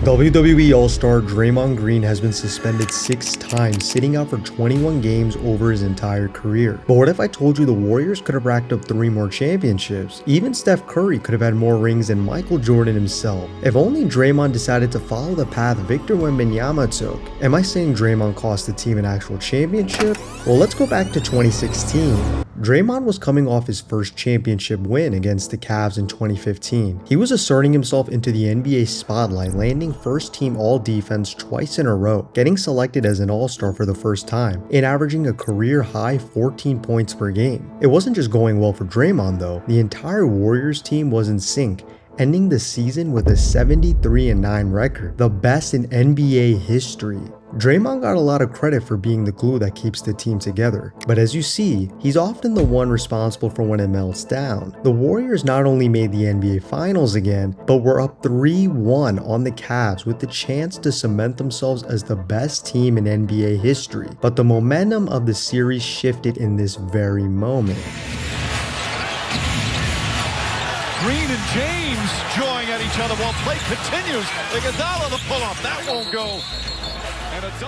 WWE All-Star Draymond Green has been suspended 6 times, sitting out for 21 games over his entire career. But what if I told you the Warriors could have racked up 3 more championships? Even Steph Curry could have had more rings than Michael Jordan himself. If only Draymond decided to follow the path Victor Wembanyama took. Am I saying Draymond cost the team an actual championship? Well, let's go back to 2016. Draymond was coming off his first championship win against the Cavs in 2015. He was asserting himself into the NBA spotlight, landing first team all-defense twice in a row, getting selected as an all-star for the first time, and averaging a career-high 14 points per game. It wasn't just going well for Draymond though. The entire Warriors team was in sync, ending the season with a 73-9 record, the best in NBA history. Draymond got a lot of credit for being the glue that keeps the team together, but as you see, he's often the one responsible for when it melts down. The Warriors not only made the NBA Finals again, but were up 3-1 on the Cavs with the chance to cement themselves as the best team in NBA history. But the momentum of the series shifted in this very moment. Green and James jawing at each other while play continues. Iguodala the pull-up, that won't go.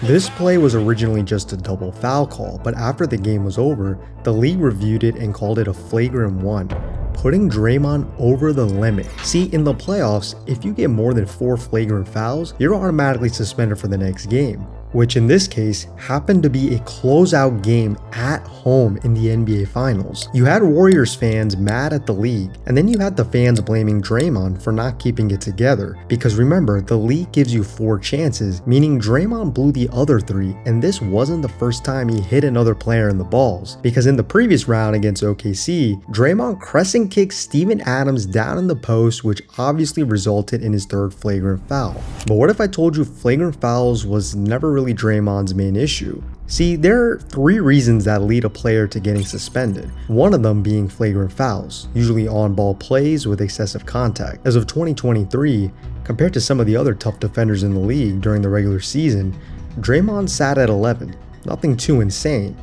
This play was originally just a double foul call, but after the game was over, the league reviewed it and called it a flagrant 1, putting Draymond over the limit. See, in the playoffs, if you get more than 4 flagrant fouls, you're automatically suspended for the next game, which in this case happened to be a closeout game at home in the NBA Finals. You had Warriors fans mad at the league, and then you had the fans blaming Draymond for not keeping it together, because remember, the league gives you 4 chances, meaning Draymond blew the other 3, and this wasn't the first time he hit another player in the balls, because in the previous round against OKC, Draymond crescent kicked Steven Adams down in the post, which obviously resulted in his 3rd flagrant foul. But what if I told you flagrant fouls was never really Draymond's main issue? See, there are 3 reasons that lead a player to getting suspended, one of them being flagrant fouls, usually on-ball plays with excessive contact. As of 2023, compared to some of the other tough defenders in the league during the regular season, Draymond sat at 11, nothing too insane.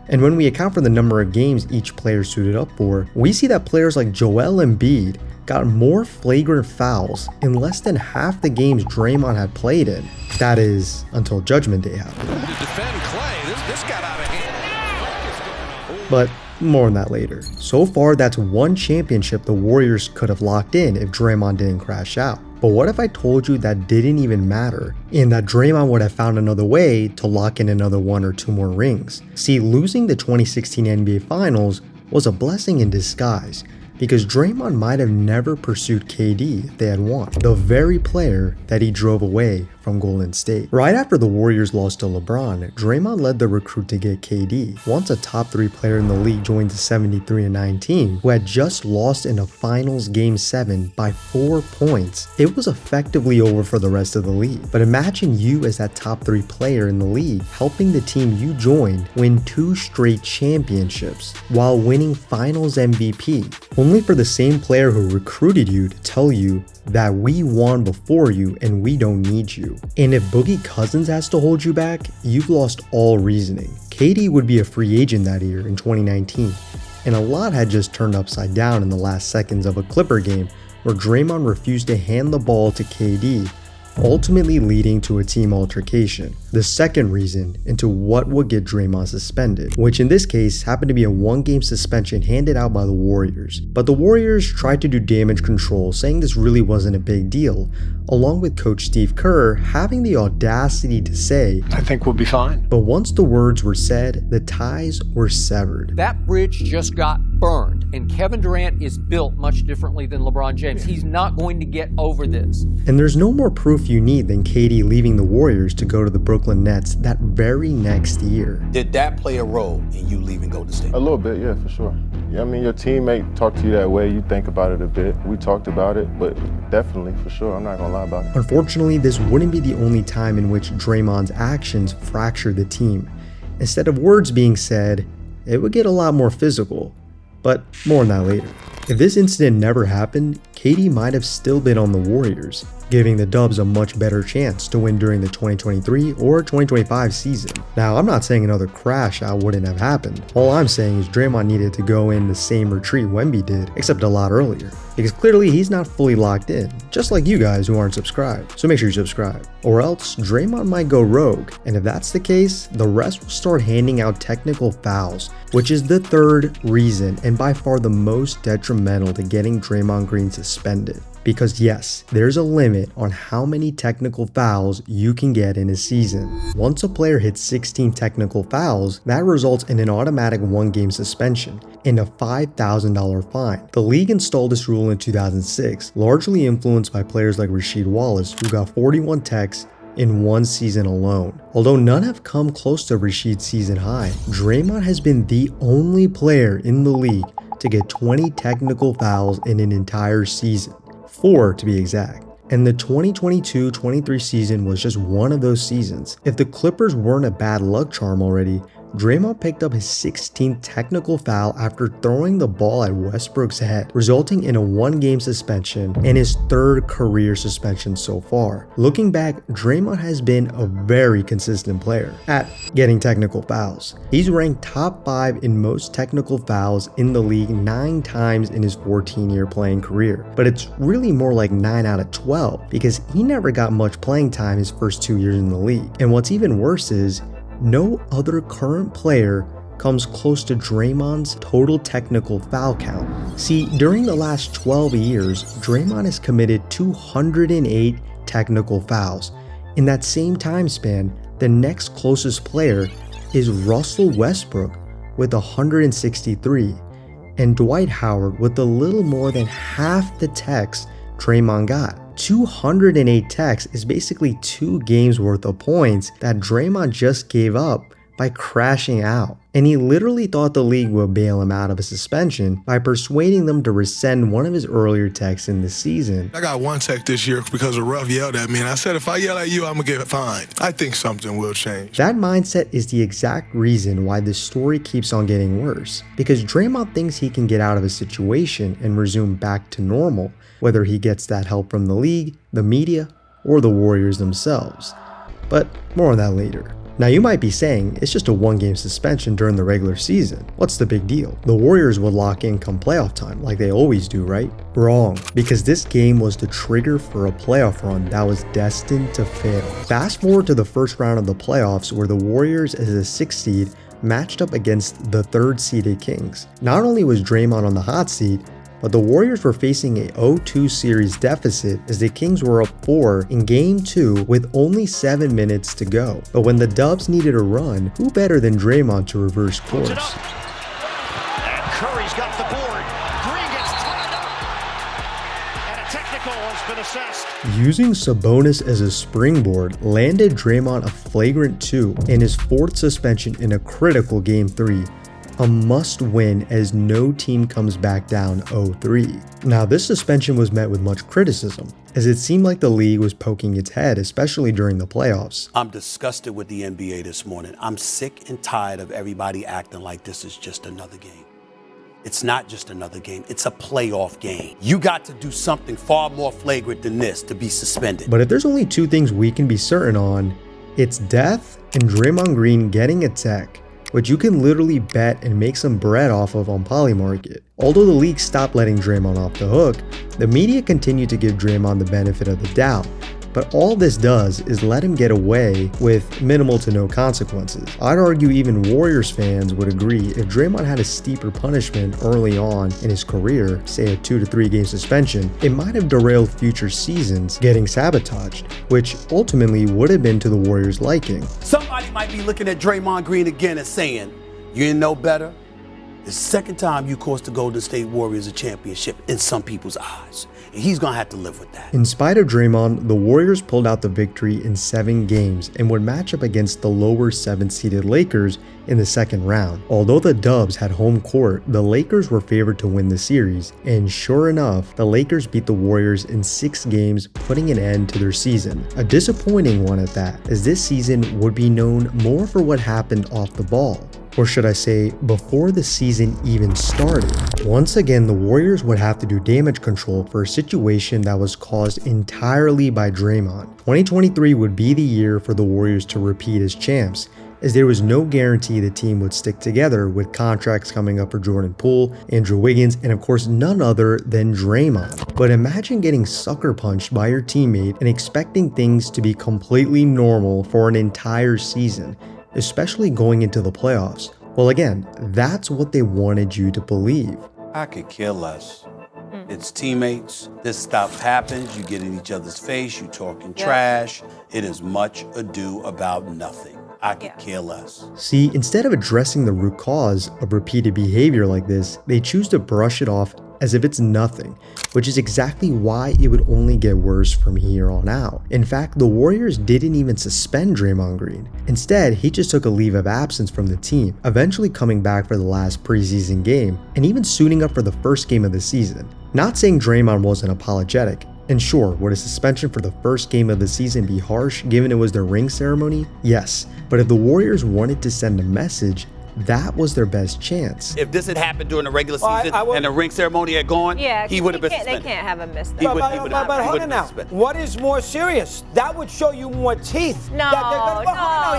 And when we account for the number of games each player suited up for, we see that players like Joel Embiid got more flagrant fouls in less than half the games Draymond had played in. That is, until Judgment Day happened. To defend Clay, this got out of hand. But more on that later. So far, that's 1 championship the Warriors could have locked in if Draymond didn't crash out. But what if I told you that didn't even matter, and that Draymond would have found another way to lock in another 1 or 2 more rings? See, losing the 2016 NBA Finals was a blessing in disguise, because Draymond might have never pursued KD if they had won, the very player that he drove away from Golden State. Right after the Warriors lost to LeBron, Draymond led the recruit to get KD. Once a top 3 player in the league joined the 73-9 team, who had just lost in a finals game 7 by 4 points, it was effectively over for the rest of the league. But imagine you as that top 3 player in the league, helping the team you joined win 2 straight championships, while winning finals MVP, only for the same player who recruited you to tell you that we won before you and we don't need you. And if Boogie Cousins has to hold you back, you've lost all reasoning. KD would be a free agent that year in 2019, and a lot had just turned upside down in the last seconds of a Clipper game where Draymond refused to hand the ball to KD, ultimately leading to a team altercation. The second reason into what would get Draymond suspended, which in this case happened to be a 1-game suspension handed out by the Warriors. But the Warriors tried to do damage control, saying this really wasn't a big deal, along with Coach Steve Kerr having the audacity to say, "I think we'll be fine." But once the words were said, the ties were severed. That bridge just got burned, and Kevin Durant is built much differently than LeBron James. He's not going to get over this. And there's no more proof you need than KD leaving the Warriors to go to the Brooklyn Nets that very next year. Did that play a role in you leaving Golden State? A little bit, yeah, for sure. Yeah, I mean, your teammate talked to you that way, you think about it a bit. We talked about it, but definitely, for sure, I'm not gonna lie about it. Unfortunately, this wouldn't be the only time in which Draymond's actions fractured the team. Instead of words being said, it would get a lot more physical. But more on that later. If this incident never happened, KD might have still been on the Warriors, giving the Dubs a much better chance to win during the 2023 or 2025 season. Now, I'm not saying another crash out wouldn't have happened. All I'm saying is Draymond needed to go in the same retreat Wemby did, except a lot earlier, because clearly he's not fully locked in, just like you guys who aren't subscribed. So make sure you subscribe, or else Draymond might go rogue, and if that's the case, the rest will start handing out technical fouls, which is the third reason and by far the most detrimental to getting Draymond Green suspended. Because yes, there's a limit on how many technical fouls you can get in a season. Once a player hits 16 technical fouls, that results in an automatic 1-game suspension and a $5,000 fine. The league installed this rule in 2006, largely influenced by players like Rasheed Wallace, who got 41 techs in one season alone. Although none have come close to Rasheed's season high, Draymond has been the only player in the league to get 20 technical fouls in an entire season. 4 to be exact. And the 2022-23 season was just one of those seasons. If the Clippers weren't a bad luck charm already, Draymond picked up his 16th technical foul after throwing the ball at Westbrook's head, resulting in a 1-game suspension and his 3rd career suspension so far. Looking back, Draymond has been a very consistent player at getting technical fouls. He's ranked top 5 in most technical fouls in the league 9 times in his 14-year playing career, but it's really more like 9 out of 12 because he never got much playing time his first 2 years in the league. And what's even worse is, no other current player comes close to Draymond's total technical foul count. See, during the last 12 years, Draymond has committed 208 technical fouls. In that same time span, the next closest player is Russell Westbrook with 163, and Dwight Howard with a little more than half the techs Draymond got. 208 techs is basically 2 games worth of points that Draymond just gave up by crashing out. And he literally thought the league would bail him out of a suspension by persuading them to rescind one of his earlier techs in the season. I got 1 tech this year because a ref yelled at me, and I said, if I yell at you, I'm gonna get fined. I think something will change. That mindset is the exact reason why this story keeps on getting worse, because Draymond thinks he can get out of a situation and resume back to normal, whether he gets that help from the league, the media, or the Warriors themselves. But more on that later. Now you might be saying, it's just a 1-game suspension during the regular season. What's the big deal? The Warriors would lock in come playoff time like they always do, right? Wrong, because this game was the trigger for a playoff run that was destined to fail. Fast forward to the first round of the playoffs where the Warriors as a 6th seed matched up against the 3rd seeded Kings. Not only was Draymond on the hot seat, but the Warriors were facing a 0-2 series deficit as the Kings were up 4 in Game 2 with only 7 minutes to go. But when the Dubs needed a run, who better than Draymond to reverse course? And Curry's got the board. Green gets tied up. And a technical has been assessed. Using Sabonis as a springboard landed Draymond a flagrant 2 in his 4th suspension in a critical Game 3. A must-win as no team comes back down 0-3. Now, this suspension was met with much criticism, as it seemed like the league was poking its head, especially during the playoffs. I'm disgusted with the NBA this morning. I'm sick and tired of everybody acting like this is just another game. It's not just another game, it's a playoff game. You got to do something far more flagrant than this to be suspended. But if there's only 2 things we can be certain on, it's death and Draymond Green getting a tech, which you can literally bet and make some bread off of on Polymarket. Although the league stopped letting Draymond off the hook, the media continued to give Draymond the benefit of the doubt. But all this does is let him get away with minimal to no consequences. I'd argue even Warriors fans would agree if Draymond had a steeper punishment early on in his career, say a 2 to 3 game suspension, it might have derailed future seasons getting sabotaged, which ultimately would have been to the Warriors' liking. Somebody might be looking at Draymond Green again and saying, you didn't know better? It's the 2nd time you cost the Golden State Warriors a championship in some people's eyes. And he's going to have to live with that. In spite of Draymond, the Warriors pulled out the victory in 7 games and would match up against the lower 7th seeded Lakers in the 2nd round. Although the Dubs had home court, the Lakers were favored to win the series, and sure enough, the Lakers beat the Warriors in 6 games, putting an end to their season. A disappointing one at that, as this season would be known more for what happened off the ball. Or should I say, before the season even started. Once again, the Warriors would have to do damage control for a situation that was caused entirely by Draymond. 2023 would be the year for the Warriors to repeat as champs, as there was no guarantee the team would stick together with contracts coming up for Jordan Poole, Andrew Wiggins, and of course none other than Draymond. But imagine getting sucker punched by your teammate and expecting things to be completely normal for an entire season, especially going into the playoffs. Well, again, that's what they wanted you to believe. I could care less. It's teammates. This stuff happens. You get in each other's face. You talking trash. It is much ado about nothing. I could care less. See, instead of addressing the root cause of repeated behavior like this, they choose to brush it off as if it's nothing, which is exactly why it would only get worse from here on out. In fact, the Warriors didn't even suspend Draymond Green. Instead, he just took a leave of absence from the team, eventually coming back for the last preseason game, and even suiting up for the first game of the season. Not saying Draymond wasn't apologetic, and sure, would a suspension for the first game of the season be harsh given it was their ring ceremony? Yes, but if the Warriors wanted to send a message, that was their best chance. If this had happened during the regular season and the ring ceremony had gone, he would have been suspended. They can't have him miss that. But hold on now. What is more serious? That would show you more teeth. No,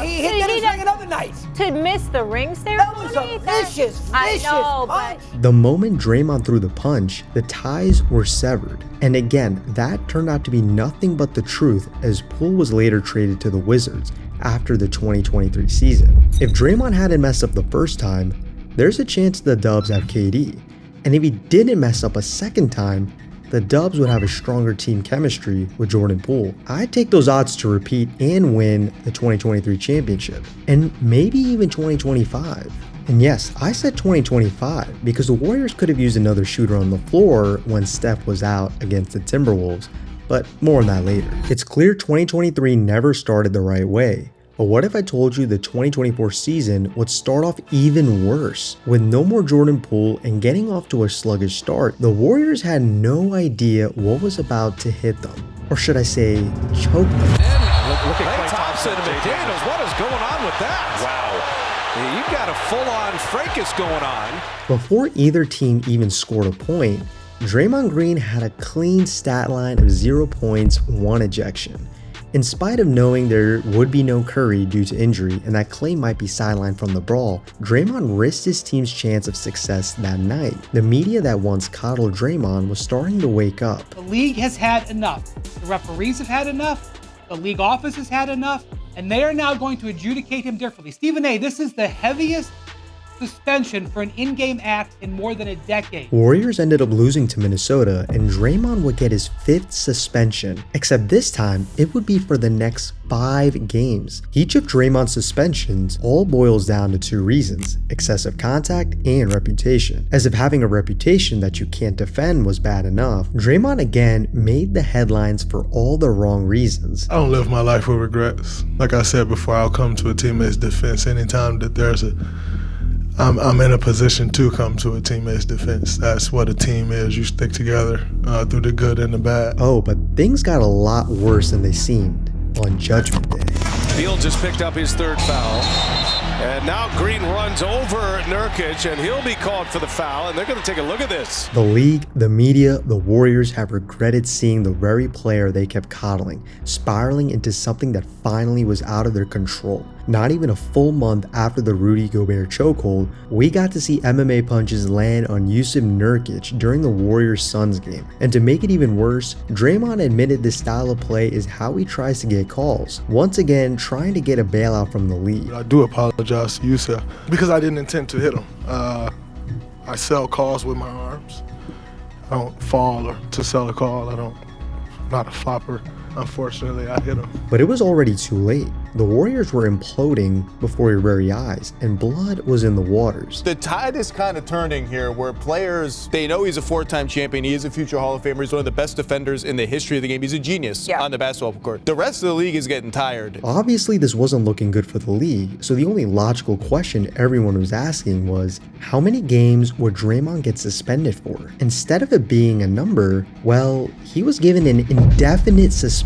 He hit Dennis ring another night. To miss the ring ceremony? That was a vicious punch. The moment Draymond threw the punch, the ties were severed. And again, that turned out to be nothing but the truth, as Poole was later traded to the Wizards after the 2023 season. If Draymond hadn't messed up the first time, there's a chance the Dubs have KD. And if he didn't mess up a second time, the Dubs would have a stronger team chemistry with Jordan Poole. I'd take those odds to repeat and win the 2023 championship, and maybe even 2025. And yes, I said 2025 because the Warriors could have used another shooter on the floor when Steph was out against the Timberwolves, but more on that later. It's clear 2023 never started the right way. But what if I told you the 2024 season would start off even worse? With no more Jordan Poole and getting off to a sluggish start, the Warriors had no idea what was about to hit them. Or should I say, choke them. Look at Klay Thompson and McDaniels. What is going on with that? Wow. You've got a full-on fracas going on. Before either team even scored a point, Draymond Green had a clean stat line of 0 points, 1 ejection. In spite of knowing there would be no Curry due to injury and that Klay might be sidelined from the brawl, Draymond risked his team's chance of success that night. The media that once coddled Draymond was starting to wake up. The league has had enough. The referees have had enough. The league office has had enough. And they are now going to adjudicate him differently. Stephen A., this is the heaviest suspension for an in-game act in more than a decade. Warriors ended up losing to Minnesota, and Draymond would get his 5th suspension, except this time it would be for the next 5 games. Each of Draymond's suspensions all boils down to 2 reasons: excessive contact and reputation. As if having a reputation that you can't defend was bad enough, Draymond again made the headlines for all the wrong reasons. I don't live my life with regrets. Like I said before, I'll come to a teammate's defense anytime that I'm in a position to come to a teammate's defense. That's what a team is. You stick together through the good and the bad. Oh, but things got a lot worse than they seemed on Judgment Day. Fields just picked up his 3rd foul. And now Green runs over Nurkic, and he'll be called for the foul, and they're going to take a look at this. The league, the media, the Warriors have regretted seeing the very player they kept coddling, spiraling into something that finally was out of their control. Not even a full month after the Rudy Gobert chokehold, we got to see MMA punches land on Jusuf Nurkic during the Warriors-Suns game. And to make it even worse, Draymond admitted this style of play is how he tries to get calls, once again trying to get a bailout from the league. I do apologize to Jusuf because I didn't intend to hit him. I sell calls with my arms. I don't fall or to sell a call. I'm not a flopper. Unfortunately, I hit him. But it was already too late. The Warriors were imploding before your very eyes, and blood was in the waters. The tide is kind of turning here where players, they know he's a 4-time champion. He is a future Hall of Famer. He's one of the best defenders in the history of the game. He's a genius on the basketball court. The rest of the league is getting tired. Obviously, this wasn't looking good for the league, so the only logical question everyone was asking was, how many games would Draymond get suspended for? Instead of it being a number, well, he was given an indefinite suspension.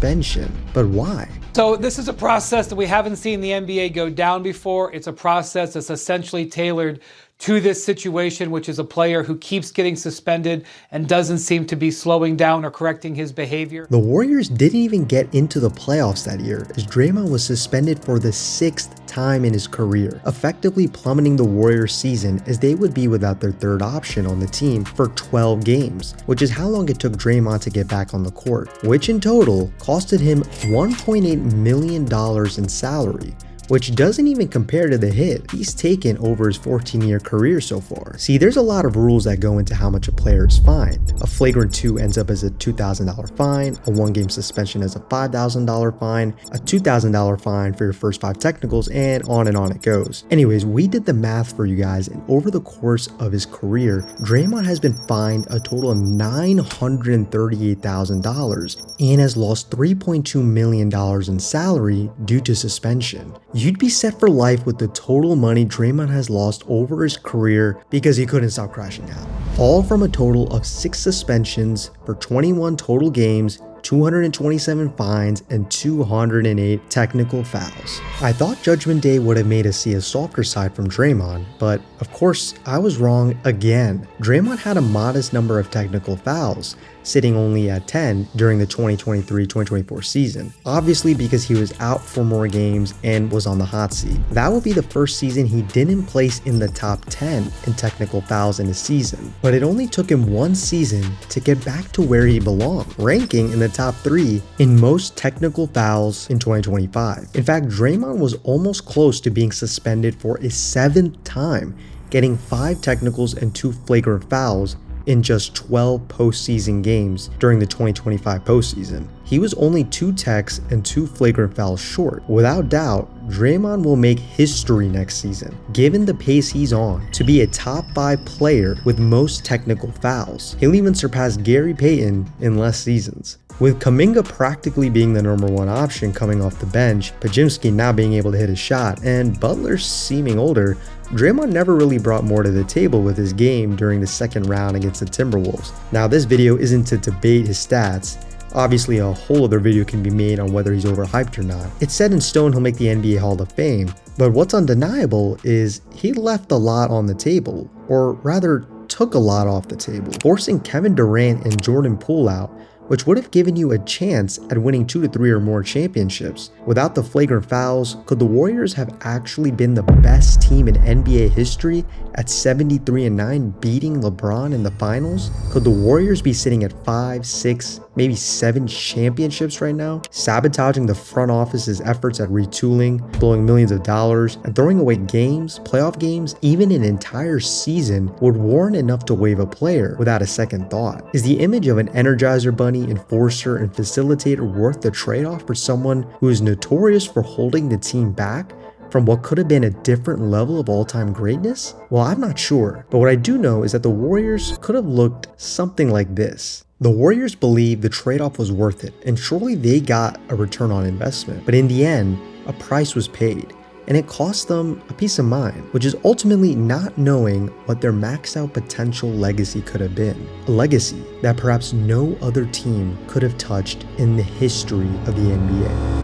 But why? So this is a process that we haven't seen the NBA go down before. It's a process that's essentially tailored to this situation, which is a player who keeps getting suspended and doesn't seem to be slowing down or correcting his behavior. The Warriors didn't even get into the playoffs that year, as Draymond was suspended for the 6th time in his career, effectively plummeting the Warriors' season, as they would be without their third option on the team for 12 games, which is how long it took Draymond to get back on the court, which in total costed him $1.8 million in salary, which doesn't even compare to the hit he's taken over his 14-year career so far. See, there's a lot of rules that go into how much a player is fined. A flagrant 2 ends up as a $2,000 fine, a 1-game suspension as a $5,000 fine, a $2,000 fine for your first 5 technicals, and on it goes. Anyways, we did the math for you guys, and over the course of his career, Draymond has been fined a total of $938,000 and has lost $3.2 million in salary due to suspension. You'd be set for life with the total money Draymond has lost over his career because he couldn't stop crashing out. All from a total of 6 suspensions for 21 total games, 227 fines, and 208 technical fouls. I thought Judgment Day would have made us see a softer side from Draymond, but of course, I was wrong again. Draymond had a modest number of technical fouls, sitting only at 10 during the 2023-2024 season, obviously because he was out for more games and was on the hot seat. That would be the first season he didn't place in the top 10 in technical fouls in a season, but it only took him 1 season to get back to where he belonged, ranking in the top 3 in most technical fouls in 2025. In fact, Draymond was almost close to being suspended for a 7th time, getting 5 technicals and 2 flagrant fouls in just 12 postseason games during the 2025 postseason. He was only 2 techs and 2 flagrant fouls short. Without doubt, Draymond will make history next season, given the pace he's on to be a top 5 player with most technical fouls. He'll even surpass Gary Payton in less seasons. With Kuminga practically being the number 1 option coming off the bench, Podziemski now being able to hit a shot, and Butler seeming older, Draymond never really brought more to the table with his game during the 2nd round against the Timberwolves. Now, this video isn't to debate his stats. Obviously, a whole other video can be made on whether he's overhyped or not. It's set in stone he'll make the NBA Hall of Fame, but what's undeniable is he left a lot on the table, or rather took a lot off the table, forcing Kevin Durant and Jordan Poole out, which would have given you a chance at winning 2 to 3 or more championships. Without the flagrant fouls, could the Warriors have actually been the best team in NBA history at 73-9, beating LeBron in the finals? Could the Warriors be sitting at 5, 6, maybe 7 championships right now, sabotaging the front office's efforts at retooling, blowing millions of dollars, and throwing away games, playoff games, even an entire season would warrant enough to waive a player without a second thought? Is the image of an Energizer Bunny, enforcer, and facilitator worth the trade-off for someone who is notorious for holding the team back from what could have been a different level of all-time greatness? Well, I'm not sure, but what I do know is that the Warriors could have looked something like this. The Warriors believed the trade-off was worth it, and surely they got a return on investment, but in the end, a price was paid, and it cost them a peace of mind, which is ultimately not knowing what their maxed out potential legacy could have been. A legacy that perhaps no other team could have touched in the history of the NBA.